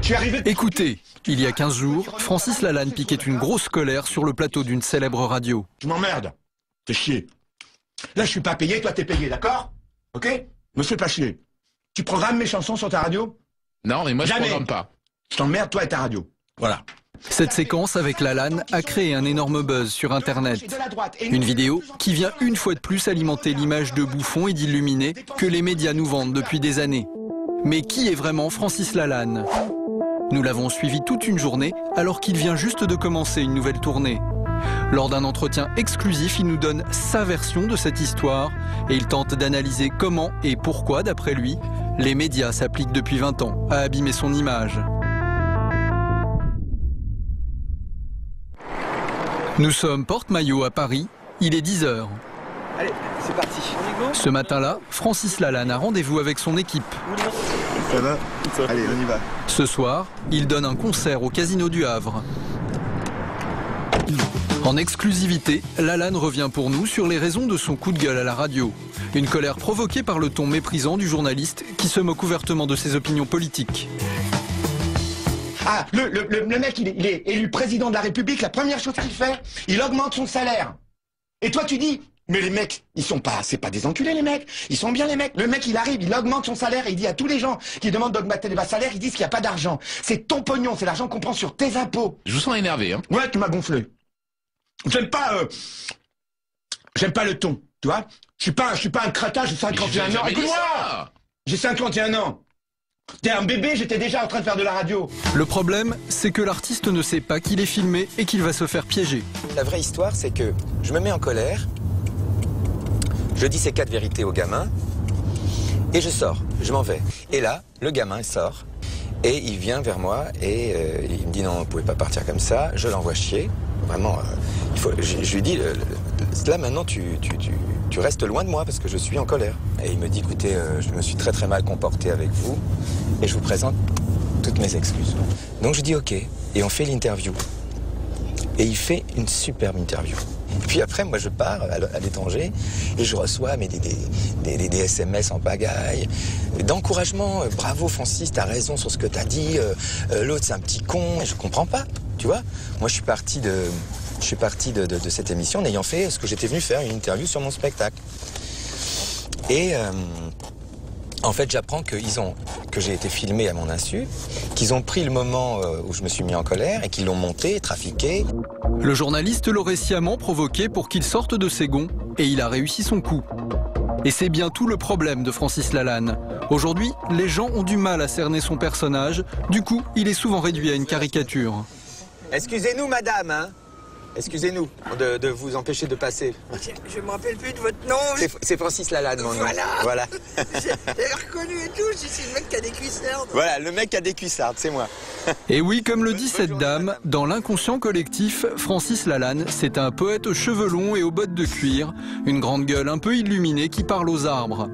Je suis arrivé... Écoutez, il y a 15 jours, Francis Lalanne piquait une grosse colère sur le plateau d'une célèbre radio. Je m'emmerde. T'es chier. Là, je suis pas payé, toi t'es payé, d'accord? Ok? Me fais pas chier. Tu programmes mes chansons sur ta radio? Non, mais moi Jamais. je programme pas. Je t'emmerde, toi et ta radio. Voilà. Cette séquence avec Lalanne a créé un énorme buzz sur Internet. Une vidéo qui vient une fois de plus alimenter l'image de bouffon et d'illuminé que les médias nous vendent depuis des années. Mais qui est vraiment Francis Lalanne? Nous l'avons suivi toute une journée alors qu'il vient juste de commencer une nouvelle tournée. Lors d'un entretien exclusif, il nous donne sa version de cette histoire et il tente d'analyser comment et pourquoi, d'après lui, les médias s'appliquent depuis 20 ans à abîmer son image. Nous sommes Porte-Maillot à Paris, il est 10 h. Allez, c'est parti. Ce matin-là, Francis Lalanne a rendez-vous avec son équipe. Ça va? Allez, on y va. Ce soir, il donne un concert au Casino du Havre. En exclusivité, Lalanne revient pour nous sur les raisons de son coup de gueule à la radio. Une colère provoquée par le ton méprisant du journaliste qui se moque ouvertement de ses opinions politiques. Ah, le mec, il est élu président de la République, la première chose qu'il fait, il augmente son salaire. Et toi, tu dis, mais les mecs, ils sont pas, c'est pas des enculés, les mecs. Ils sont bien, les mecs. Le mec, il arrive, il augmente son salaire et il dit à tous les gens qui demandent d'augmenter les bas salaires, ils disent qu'il n'y a pas d'argent. C'est ton pognon, c'est l'argent qu'on prend sur tes impôts. Je vous sens énervé, hein. Ouais, tu m'as gonflé. J'aime pas le ton, tu vois. Je suis pas un crata, j'ai 51 ans. Écoute-moi! J'ai 51 ans. T'es un bébé, j'étais déjà en train de faire de la radio. Le problème, c'est que l'artiste ne sait pas qu'il est filmé et qu'il va se faire piéger. La vraie histoire, c'est que je me mets en colère, je dis ces 4 vérités au gamin, et je sors, je m'en vais. Et là, le gamin sort, et il vient vers moi, et il me dit non, vous pouvez pas partir comme ça, je l'envoie chier. Vraiment, je lui dis, là maintenant tu restes loin de moi parce que je suis en colère. Et il me dit, écoutez, je me suis très très mal comporté avec vous, et je vous présente toutes mes excuses. Donc je dis ok, et on fait l'interview. Et il fait une superbe interview. Et puis après, moi je pars à l'étranger et je reçois des SMS en pagaille, d'encouragement. Bravo Francis, t'as raison sur ce que t'as dit. L'autre c'est un petit con. Et je comprends pas, tu vois. Moi je suis parti de cette émission en ayant fait ce que j'étais venu faire, une interview sur mon spectacle. Et en fait, j'apprends que j'ai été filmé à mon insu, qu'ils ont pris le moment où je me suis mis en colère et qu'ils l'ont monté, trafiqué. Le journaliste l'aurait sciemment provoqué pour qu'il sorte de ses gonds et il a réussi son coup. Et c'est bien tout le problème de Francis Lalanne. Aujourd'hui, les gens ont du mal à cerner son personnage, du coup, il est souvent réduit à une caricature. Excusez-nous, madame, hein. Excusez-nous de vous empêcher de passer. Je me rappelle plus de votre nom. C'est Francis Lalanne, mon nom. Voilà. J'ai reconnu et tout, c'est le mec qui a des cuissardes. Voilà, le mec qui a des cuissardes, c'est moi. Et oui, comme le dit cette dame, dans l'inconscient collectif, Francis Lalanne, c'est un poète aux cheveux longs et aux bottes de cuir, une grande gueule un peu illuminée qui parle aux arbres.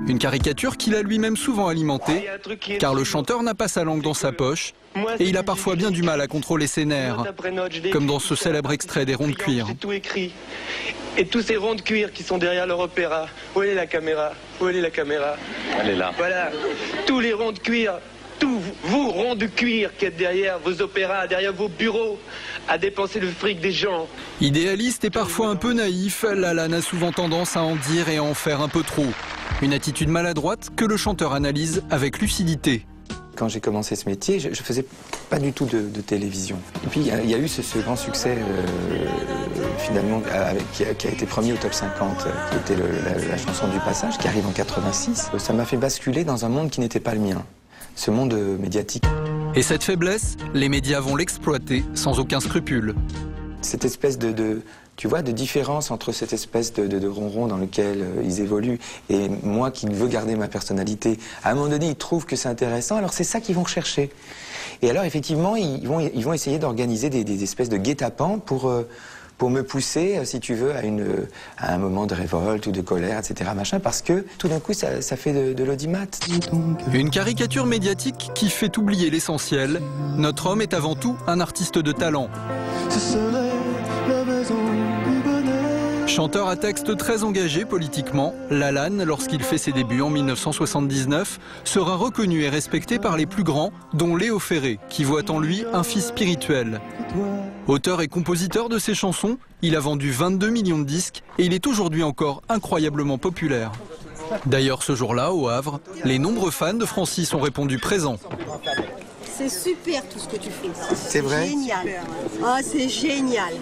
Une caricature qu'il a lui-même souvent alimentée, car le chanteur n'a pas sa langue dans sa poche, et il a parfois bien du mal à contrôler ses nerfs, comme dans ce célèbre extrait des ronds de cuir. J'ai tout écrit. Et tous ces ronds de cuir qui sont derrière leur opéra. Où est la caméra? Où est la caméra? Elle est là. Voilà. Tous les ronds de cuir, tous vous ronds de cuir qui êtes derrière vos opéras, derrière vos bureaux, à dépenser le fric des gens. Idéaliste et parfois un peu naïf, Lalanne a souvent tendance à en dire et à en faire un peu trop. Une attitude maladroite que le chanteur analyse avec lucidité. Quand j'ai commencé ce métier, je faisais pas du tout de télévision. Et puis il y a eu ce grand succès finalement qui a été premier au top 50, qui était la chanson du passage, qui arrive en 86. Ça m'a fait basculer dans un monde qui n'était pas le mien, ce monde médiatique. Et cette faiblesse, les médias vont l'exploiter sans aucun scrupule. Cette espèce de différence entre cette espèce de ronron dans lequel ils évoluent et moi qui veux garder ma personnalité. À un moment donné, ils trouvent que c'est intéressant, alors c'est ça qu'ils vont rechercher. Et alors, effectivement, ils vont essayer d'organiser des espèces de guet-apens pour me pousser, si tu veux, à un moment de révolte ou de colère, etc., machin, parce que tout d'un coup, ça fait de l'audimat. Une caricature médiatique qui fait oublier l'essentiel. Notre homme est avant tout un artiste de talent. Chanteur à texte très engagé politiquement, Lalanne, lorsqu'il fait ses débuts en 1979, sera reconnu et respecté par les plus grands, dont Léo Ferré, qui voit en lui un fils spirituel. Auteur et compositeur de ses chansons, il a vendu 22 millions de disques et il est aujourd'hui encore incroyablement populaire. D'ailleurs, ce jour-là, au Havre, les nombreux fans de Francis ont répondu présents. C'est super tout ce que tu fais. C'est vrai? Génial. Ah, c'est génial.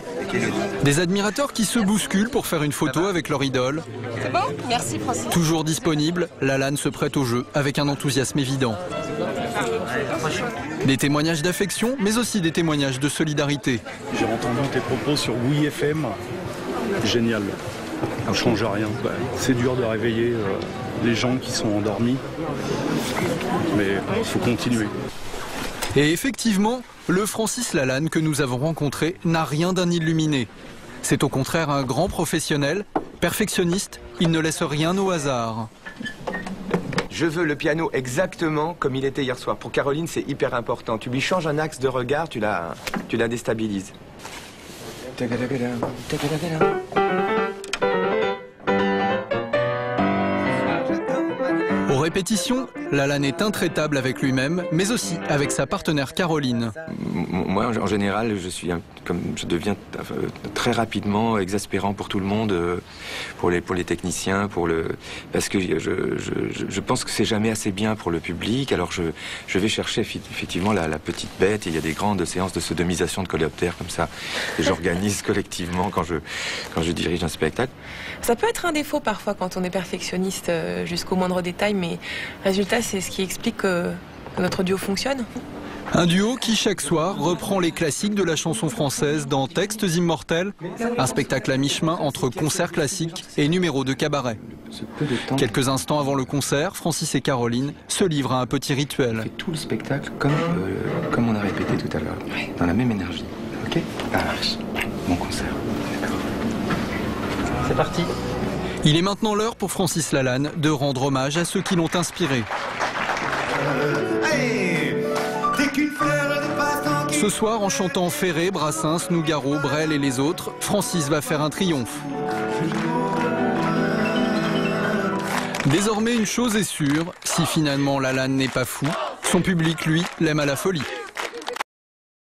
Des admirateurs qui se bousculent pour faire une photo avec leur idole. C'est bon? Merci Francis. Toujours disponible, Lalanne se prête au jeu avec un enthousiasme évident. Des témoignages d'affection, mais aussi des témoignages de solidarité. J'ai entendu tes propos sur Oui FM. Génial. Ça ne change rien. C'est dur de réveiller les gens qui sont endormis. Mais il faut continuer. Et effectivement, le Francis Lalanne que nous avons rencontré n'a rien d'un illuminé. C'est au contraire un grand professionnel, perfectionniste, il ne laisse rien au hasard. Je veux le piano exactement comme il était hier soir. Pour Caroline, c'est hyper important. Tu lui changes un axe de regard, tu la déstabilises. Aux répétitions, Lalanne est intraitable avec lui-même, mais aussi avec sa partenaire Caroline. Moi, en général, je deviens très rapidement exaspérant pour tout le monde, pour les techniciens, parce que je pense que c'est jamais assez bien pour le public. Alors je vais chercher effectivement la petite bête. Et il y a des grandes séances de sodomisation de coléoptères comme ça, que j'organise collectivement quand je dirige un spectacle. Ça peut être un défaut parfois quand on est perfectionniste jusqu'au moindre détail, mais résultat, c'est ce qui explique que notre duo fonctionne. Un duo qui chaque soir reprend les classiques de la chanson française dans Textes immortels, un spectacle à mi-chemin entre concert classique et numéro de cabaret. Quelques instants avant le concert, Francis et Caroline se livrent à un petit rituel. On fait tout le spectacle comme on a répété tout à l'heure, dans la même énergie. Ok ? Ça marche. Bon concert. D'accord. C'est parti. Il est maintenant l'heure pour Francis Lalanne de rendre hommage à ceux qui l'ont inspiré. Ce soir, en chantant Ferré, Brassens, Nougaro, Brel et les autres, Francis va faire un triomphe. Désormais, une chose est sûre, si finalement Lalanne n'est pas fou, son public, lui, l'aime à la folie.